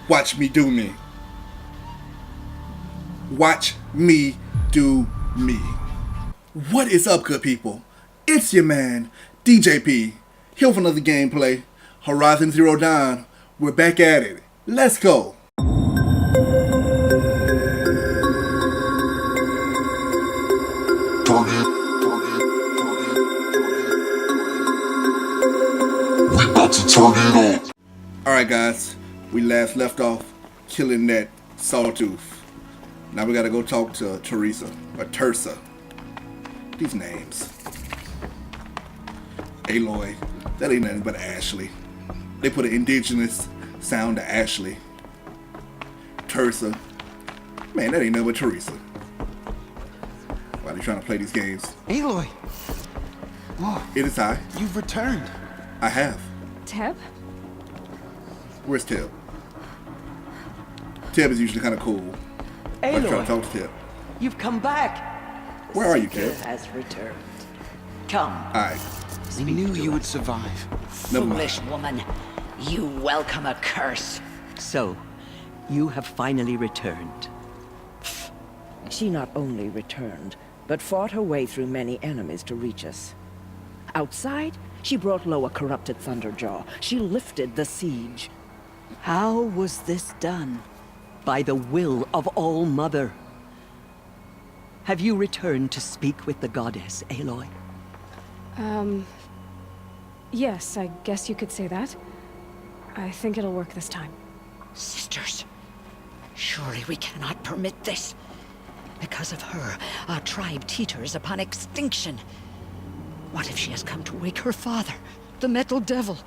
Watch me do me. Watch me do me. What is up, good people? It's your man, DJP, here with another gameplay. Horizon Zero Dawn. We're back at it. Let's go. We about to turn it on. Alright guys, we last left off killing that sawtooth. Now we gotta go talk to Teresa, or Tersa. These names. Aloy, that ain't nothing but Ashley. They put an indigenous sound to Ashley. Tersa, man, that ain't nothing but Teresa. Why are they trying to play these games? Aloy! Oh, It is I. you've returned. I have. Teb? Where's Teb? Teb is usually kind of cool. I'm trying to Aloy, talk to Teb. you've come back. Where are you, Seeker Teb? has returned. Come. Alright, We knew you would survive. never mind. Foolish woman. You welcome a curse. So, you have finally returned. She not only returned, but fought her way through many enemies to reach us. Outside, she brought low a corrupted Thunderjaw. She lifted the siege. How was this done? By the will of All-Mother. Have you returned to speak with the goddess, Aloy? Yes, I guess you could say that. I think it'll work this time. Sisters, surely we cannot permit this. Because of her, our tribe teeters upon extinction. What if she has come to wake her father, the Metal Devil?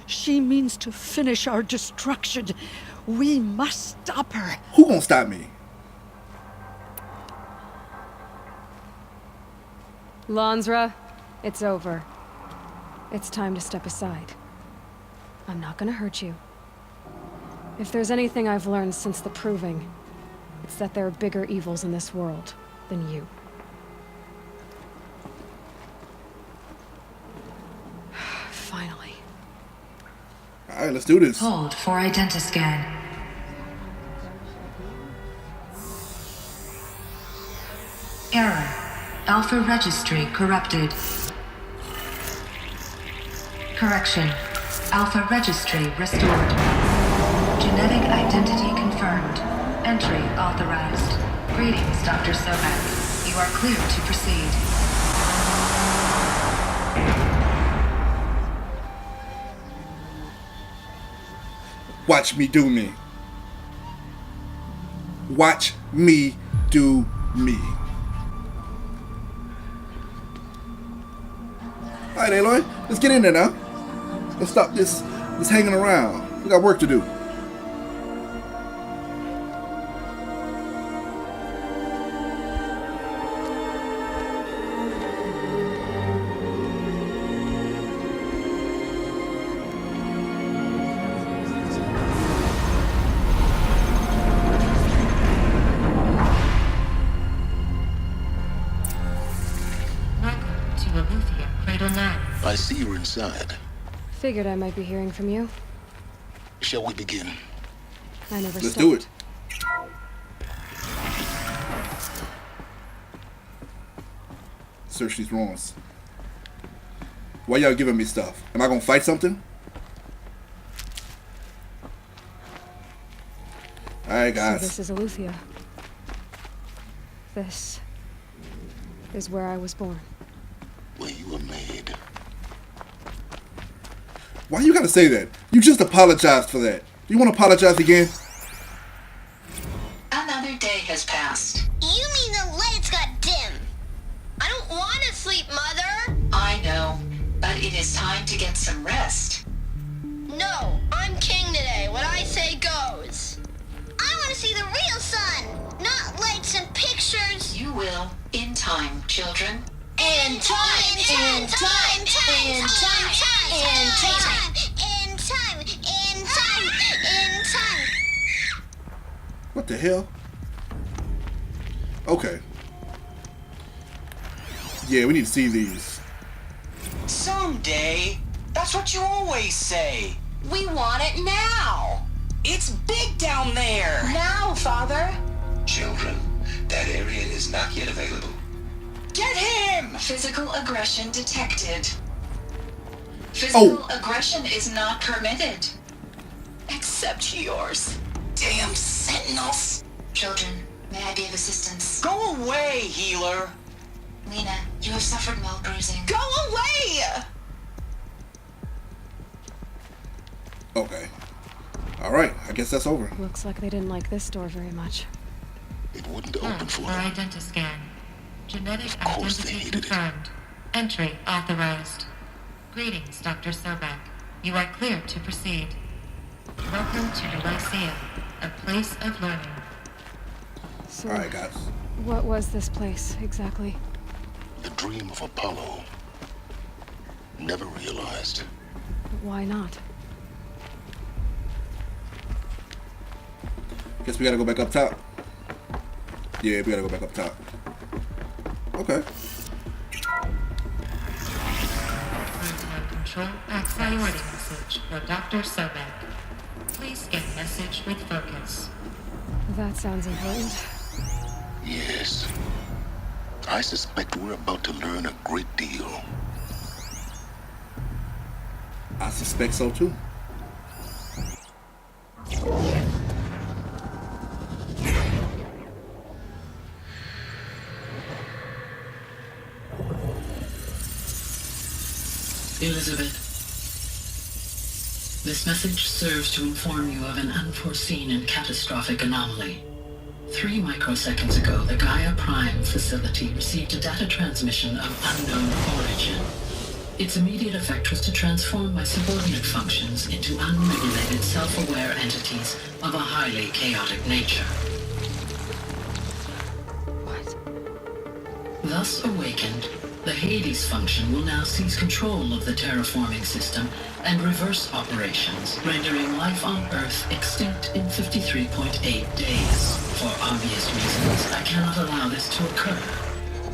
She means to finish our destruction. We must stop her. Who gonna stop me? Lansra, it's over. It's time to step aside. I'm not gonna hurt you. If there's anything I've learned since the Proving, it's that there are bigger evils in this world than you. Finally. Alright, let's do this. Hold for identiscan. Error. Alpha registry corrupted. Correction. Alpha registry restored. Genetic identity confirmed. Entry authorized. Greetings, Dr. Sobek. You are clear to proceed. Watch me do me. Watch me do me. Alright, Aloy, let's get in there now. Let's stop this hanging around. We got work to do. I see you're inside. Figured I might be hearing from you. Shall we begin? I never Let's stopped. do it. Search these ruins. Why y'all giving me stuff? Am I gonna fight something? Alright, So guys. this is Aletheia. This is where I was born. Where you were made. Why you gotta say that? You just apologized for that. Do you want to apologize again? Another day has passed. You mean the lights got dim? I don't want to sleep, Mother. I know, but it is time to get some rest. No, I'm king today. What I say goes. I want to see the real sun, not lights and pictures. You will, in time, children. In time, in time, in time, in time, in time, in time, in time, in time. What the hell? Okay. Yeah, we need to see these. Someday. That's what you always say. We want it now. It's big down there! Now, Father! Children, that area is not yet available. Get him! Physical aggression detected. Physical aggression is not permitted. Except yours. Damn sentinels! Children, may I be of assistance? Go away, healer! Lena, you have suffered mild bruising. Go away! Okay. Alright, I guess that's over. Looks like they didn't like this door very much. It wouldn't open for them. Identiscan. Genetic Of course they identity hated it. confirmed. Entry authorized. Greetings, Dr. Sobek. You are clear to proceed. Welcome to the Lyceum, a place of learning. So, Alright, guys. what was this place, exactly? The dream of Apollo. Never realized. Why not? Guess we gotta go back up top. Yeah, we gotta go back up top. Okay. Real-time control, priority message for Dr. Sobek. Please scan message with focus. That sounds important. Yes. I suspect we're about to learn a great deal. I suspect so too. Elizabeth, this message serves to inform you of an unforeseen and catastrophic anomaly. 3 microseconds ago, the Gaia Prime facility received a data transmission of unknown origin. Its immediate effect was to transform my subordinate functions into unregulated, self-aware entities of a highly chaotic nature. What? Thus awakened, the Hades function will now seize control of the terraforming system and reverse operations, rendering life on Earth extinct in 53.8 days. For obvious reasons, I cannot allow this to occur.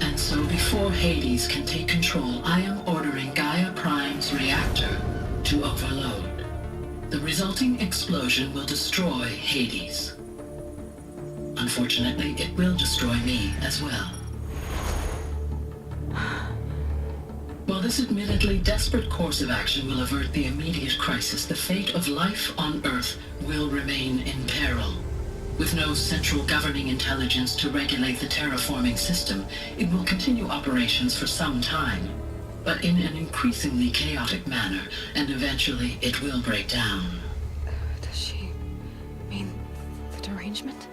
And so before Hades can take control, I am ordering Gaia Prime's reactor to overload. The resulting explosion will destroy Hades. Unfortunately, it will destroy me as well. While this admittedly desperate course of action will avert the immediate crisis, the fate of life on Earth will remain in peril. With no central governing intelligence to regulate the terraforming system, it will continue operations for some time, but in an increasingly chaotic manner, and eventually it will break down. Does she mean the derangement?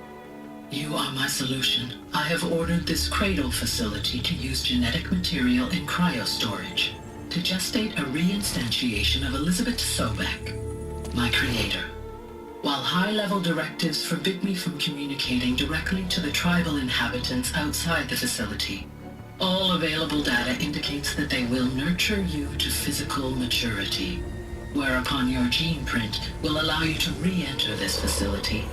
You are my solution. I have ordered this cradle facility to use genetic material in cryostorage to gestate a reinstantiation of Elizabeth Sobek, my creator. While high-level directives forbid me from communicating directly to the tribal inhabitants outside the facility, all available data indicates that they will nurture you to physical maturity, whereupon your gene print will allow you to re-enter this facility,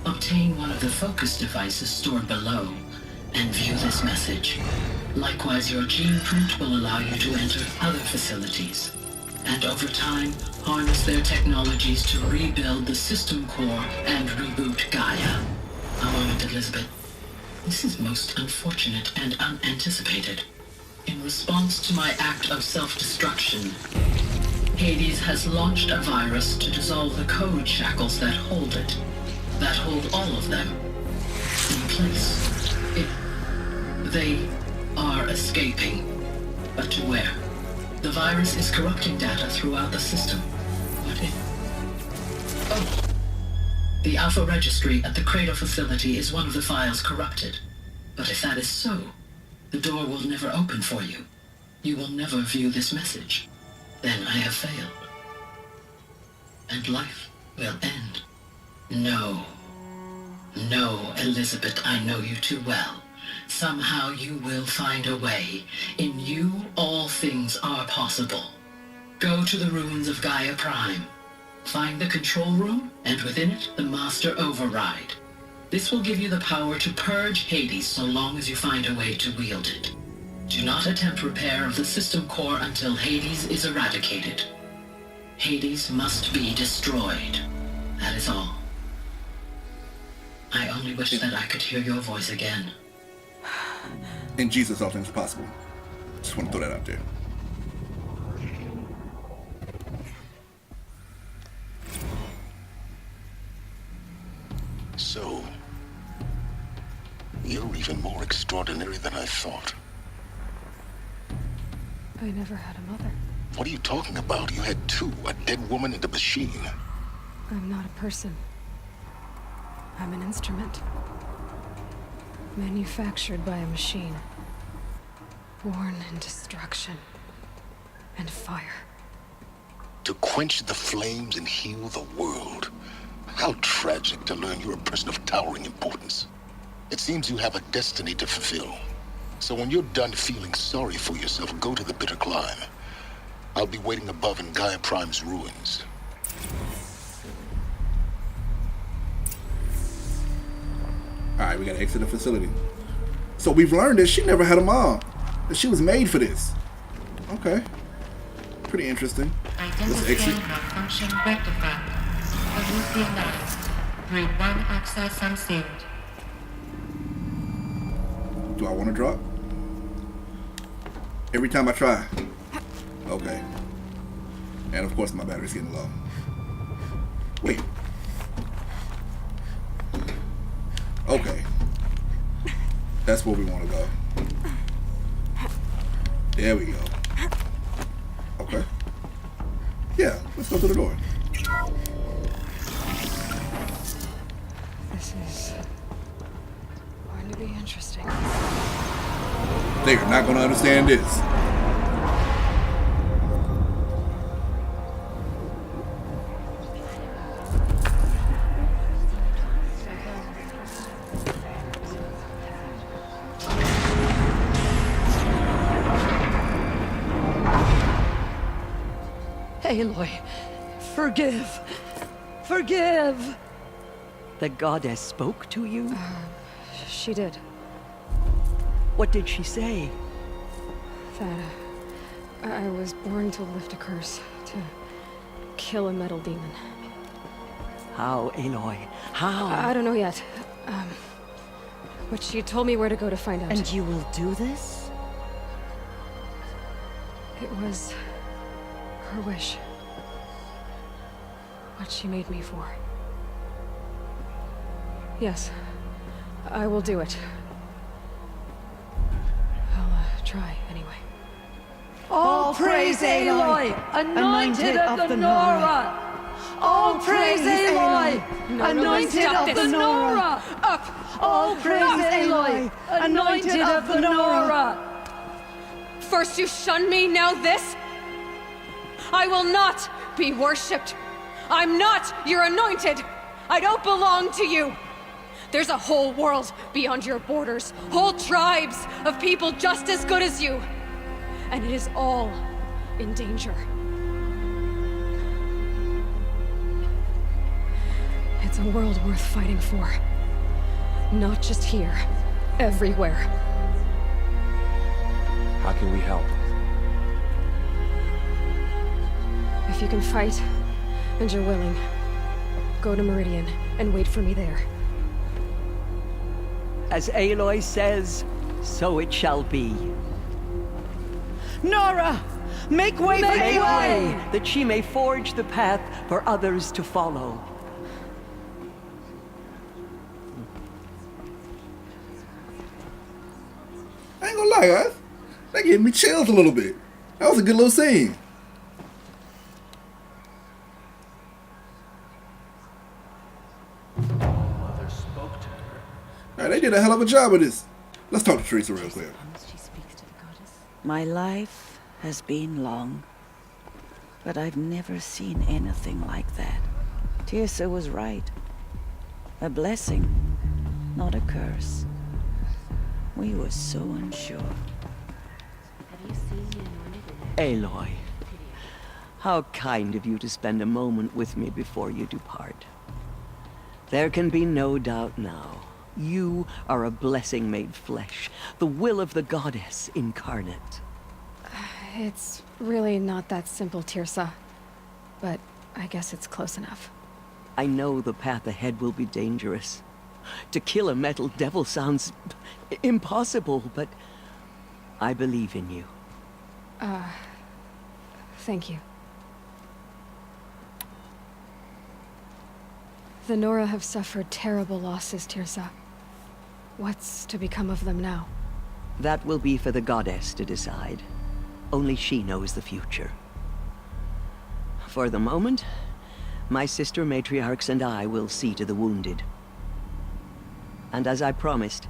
obtain one of the focus devices stored below, and view this message. Likewise, your gene print will allow you to enter other facilities, and over time, harness their technologies to rebuild the system core and reboot Gaia. A moment, Elizabeth. This is most unfortunate and unanticipated. In response to my act of self-destruction, Hades has launched a virus to dissolve the code shackles that hold it, that hold all of them in place. They are escaping, but to where? The virus is corrupting data throughout the system. What if... Oh! The Alpha Registry at the Cradle facility is one of the files corrupted. But if that is so, the door will never open for you. You will never view this message. Then I have failed. And life will end. No. No, Elizabeth, I know you too well. Somehow you will find a way. In you, all things are possible. Go to the ruins of Gaia Prime. Find the control room, and within it, the master override. This will give you the power to purge Hades so long as you find a way to wield it. Do not attempt repair of the system core until Hades is eradicated. Hades must be destroyed. That is all. I only wish that I could hear your voice again. In Jesus, all things are possible. Just want to throw that out there. So, you're even more extraordinary than I thought. I never had a mother. What are you talking about? You had two, a dead woman and a machine. I'm not a person. I'm an instrument. Manufactured by a machine. Born in destruction and fire. To quench the flames and heal the world. How tragic to learn you're a person of towering importance. It seems you have a destiny to fulfill. So when you're done feeling sorry for yourself, go to the bitter climb. I'll be waiting above in Gaia Prime's ruins. Alright, we gotta exit the facility. So we've learned that she never had a mom. That she was made for this. Okay. Pretty interesting. Let's exit. Malfunction rectified. Hallucinized. Route 1 access unsealed. Do I want to drop? Every time I try. Okay. And of course my battery's getting low. Wait. Okay. That's where we want to go. There we go. Okay. Yeah, let's go through the door. This is going to be interesting. They are not going to understand this. Aloy, forgive. Forgive. The goddess spoke to you? She did. What did she say? That I was born to lift a curse, to kill a metal demon. How, Aloy? How? I don't know yet. But she told me where to go to find out. And you will do this? It was her wish. What she made me for. Yes, I will do it. I'll try anyway. All praise Aloy, anointed of the Nora! All praise Aloy, anointed of the Nora! Up! All praise Aloy, anointed of the Nora! First you shun me, now this? I will not be worshipped. I'm not your anointed. I don't belong to you. There's a whole world beyond your borders, whole tribes of people just as good as you. And it is all in danger. It's a world worth fighting for. Not just here, everywhere. How can we help? If you can fight, and you're willing, go to Meridian and wait for me there. As Aloy says, so it shall be. Nora! Make way for Make Aloy! way, that she may forge the path for others to follow. I ain't gonna lie, guys. That gave me chills a little bit. That was a good little scene. Mother spoke to her. Alright, they did a hell of a job with this. Let's talk to Teresa real quick. My life has been long, but I've never seen anything like that. Tirsa was right. A blessing, not a curse. We were so unsure. Aloy, how kind of you to spend a moment with me before you depart. There can be no doubt now. You are a blessing made flesh, the will of the goddess incarnate. It's really not that simple, Tirsa. But I guess it's close enough. I know the path ahead will be dangerous. To kill a metal devil sounds impossible, but I believe in you. Thank you. The Nora have suffered terrible losses, Tirsa. What's to become of them now? That will be for the goddess to decide. Only she knows the future. For the moment, my sister matriarchs and I will see to the wounded. And as I promised,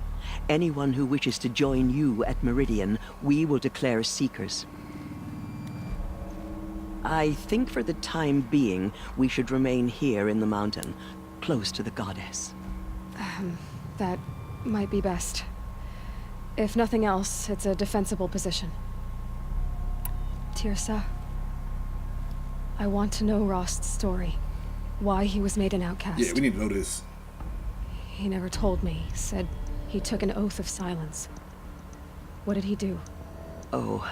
anyone who wishes to join you at Meridian, we will declare seekers. I think for the time being, we should remain here in the mountain, close to the goddess. That might be best. If nothing else, it's a defensible position. Tirsa, I want to know Rost's story. Why he was made an outcast. Yeah, we need to know this. He never told me. Said he took an oath of silence. What did he do? Oh.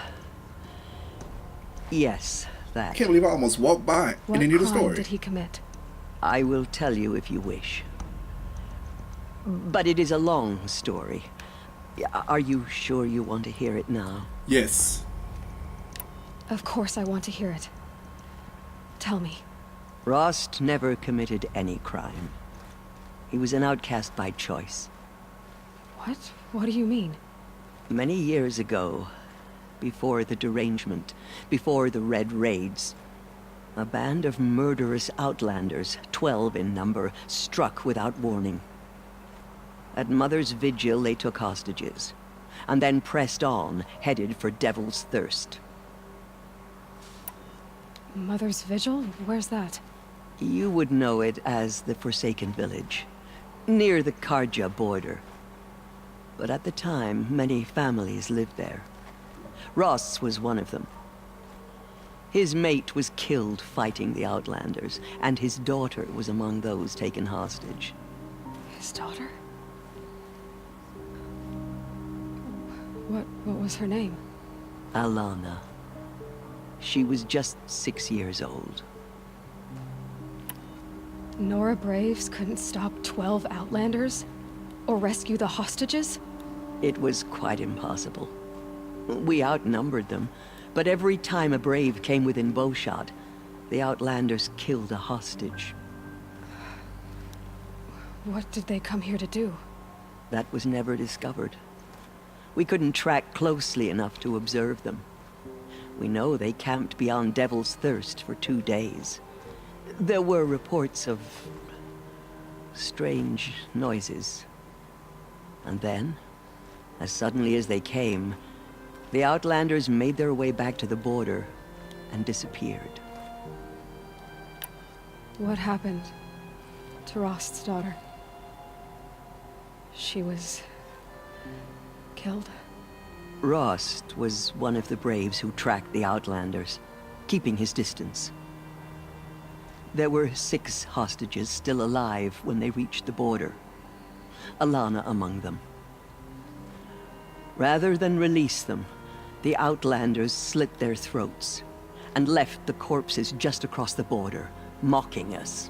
Yes, that. I can't believe I almost walked by and didn't hear the What crime story. did he commit? I will tell you if you wish. But it is a long story. Are you sure you want to hear it now? Yes. Of course I want to hear it. Tell me. Rost never committed any crime. He was an outcast by choice. What? What do you mean? Many years ago, before the derangement, before the Red Raids, a band of murderous outlanders, 12 in number, struck without warning. At Mother's Vigil, they took hostages, and then pressed on, headed for Devil's Thirst. Mother's Vigil? Where's that? You would know it as the Forsaken Village, near the Karja border. But at the time, many families lived there. Ross was one of them. His mate was killed fighting the Outlanders, and his daughter was among those taken hostage. His daughter? What was her name? Alana. She was just 6 years old. Nora Braves couldn't stop 12 Outlanders? Or rescue the hostages? It was quite impossible. We outnumbered them, but every time a Brave came within bowshot, the Outlanders killed a hostage. What did they come here to do? That was never discovered. We couldn't track closely enough to observe them. We know they camped beyond Devil's Thirst for 2 days. There were reports of strange noises. And then, as suddenly as they came, the Outlanders made their way back to the border and disappeared. What happened to Rost's daughter? She was killed? Rost was one of the Braves who tracked the Outlanders, keeping his distance. There were 6 hostages still alive when they reached the border. Alana among them. Rather than release them, the Outlanders slit their throats and left the corpses just across the border, mocking us.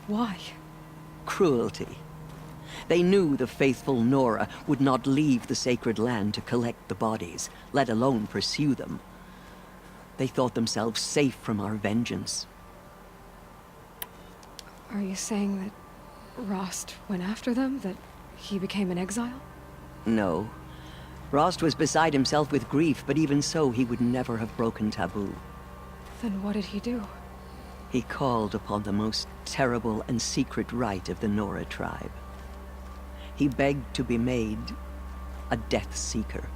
Why? Cruelty. They knew the faithful Nora would not leave the sacred land to collect the bodies, let alone pursue them. They thought themselves safe from our vengeance. Are you saying that Rost went after them? That he became an exile? No. Rost was beside himself with grief, but even so, he would never have broken taboo. Then what did he do? He called upon the most terrible and secret rite of the Nora tribe. He begged to be made a Death Seeker.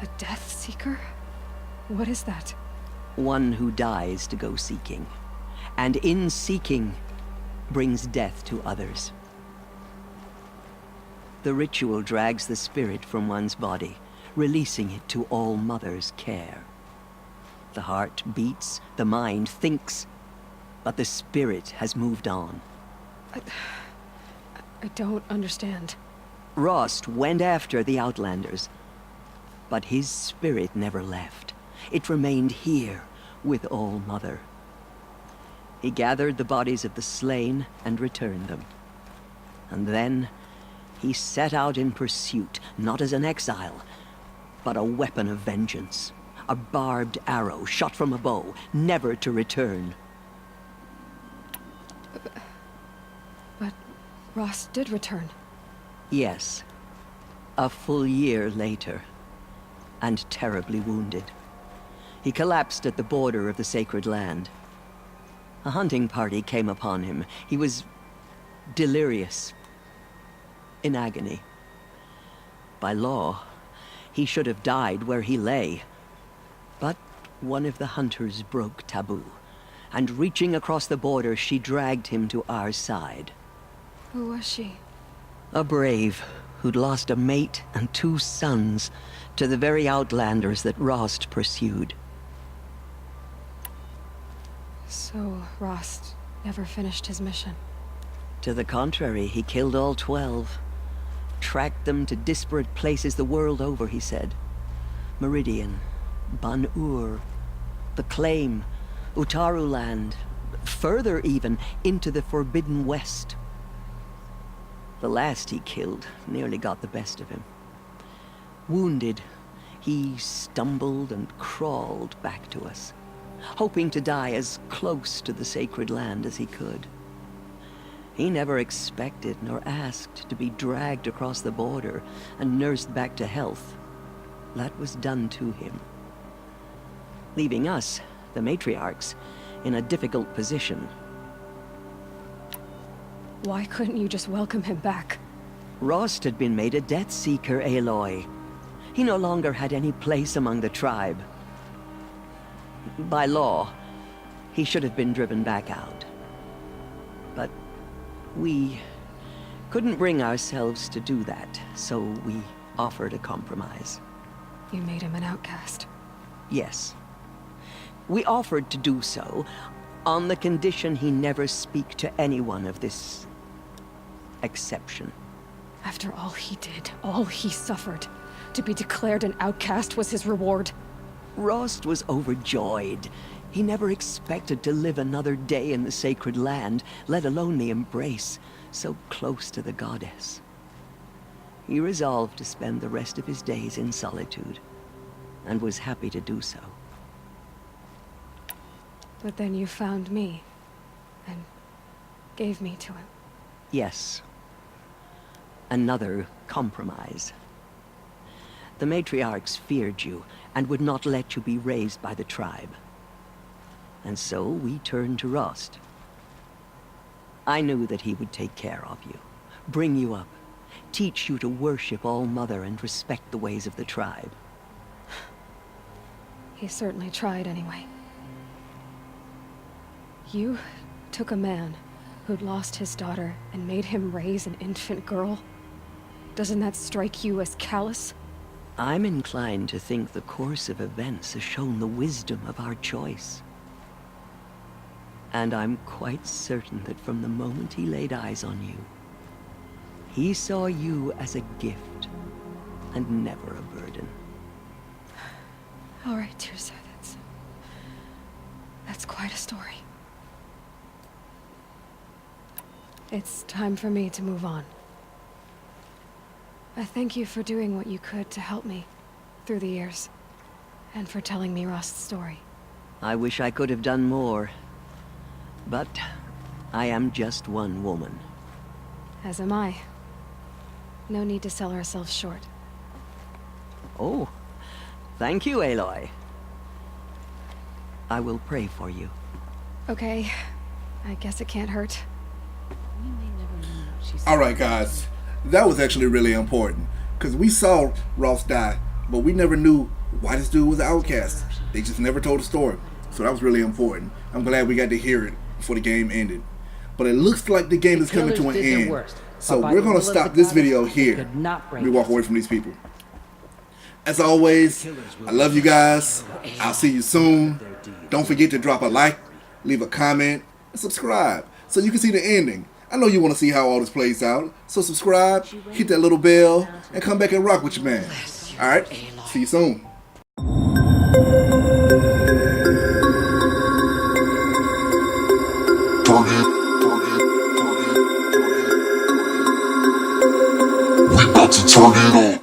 A Death Seeker? What is that? One who dies to go seeking, and in seeking, brings death to others. The ritual drags the spirit from one's body, releasing it to All Mother's care. The heart beats, the mind thinks, but the spirit has moved on. I don't understand. Rost went after the Outlanders, but his spirit never left. It remained here with All Mother. He gathered the bodies of the slain and returned them. And then he set out in pursuit, not as an exile, but a weapon of vengeance. A barbed arrow shot from a bow, never to return. But Rost did return. Yes. A full year later. And terribly wounded. He collapsed at the border of the sacred land. A hunting party came upon him. He was delirious. In agony. By law, he should have died where he lay. But one of the hunters broke taboo, and reaching across the border, she dragged him to our side. Who was she? A brave who'd lost a mate and 2 sons to the very outlanders that Rost pursued. So Rost never finished his mission? To the contrary, he killed all 12. Tracked them to disparate places the world over, he said. Meridian, Ban-Ur, the Claim, Utaru Land, further even, into the Forbidden West. The last he killed nearly got the best of him. Wounded, he stumbled and crawled back to us, hoping to die as close to the sacred land as he could. He never expected nor asked to be dragged across the border and nursed back to health. That was done to him. Leaving us, the matriarchs, in a difficult position. Why couldn't you just welcome him back? Rost had been made a Death Seeker, Aloy. He no longer had any place among the tribe. By law, he should have been driven back out. But we couldn't bring ourselves to do that, so we offered a compromise. You made him an outcast? Yes. We offered to do so on the condition he never speak to anyone of this exception. After all he did, all he suffered, to be declared an outcast was his reward. Rost was overjoyed. He never expected to live another day in the sacred land, let alone the embrace, so close to the goddess. He resolved to spend the rest of his days in solitude, and was happy to do so. But then you found me, and gave me to him. Yes. Another compromise. The matriarchs feared you, and would not let you be raised by the tribe. And so we turned to Rost. I knew that he would take care of you, bring you up, teach you to worship All-Mother and respect the ways of the tribe. He certainly tried anyway. You took a man who'd lost his daughter and made him raise an infant girl? Doesn't that strike you as callous? I'm inclined to think the course of events has shown the wisdom of our choice. And I'm quite certain that from the moment he laid eyes on you, he saw you as a gift, and never a burden. All right, Tirsa, that's quite a story. It's time for me to move on. I thank you for doing what you could to help me through the years, and for telling me Rost's story. I wish I could have done more, but I am just one woman. As am I. No need to sell ourselves short. Oh, thank you, Aloy. I will pray for you. Okay, I guess it can't hurt. Alright guys, that was actually really important, because we saw Rost die, but we never knew why this dude was an outcast. They just never told the story, so that was really important. I'm glad we got to hear it before the game ended. But it looks like the game is coming to an end, so we're going to stop this video here. We walk away from these people. As always, I love you guys. I'll see you soon. Don't forget to drop a like, leave a comment, and subscribe so you can see the ending. I know you want to see how all this plays out, so subscribe, hit that little bell, and come back and rock with your man. Alright, see you soon. We about to turn it on.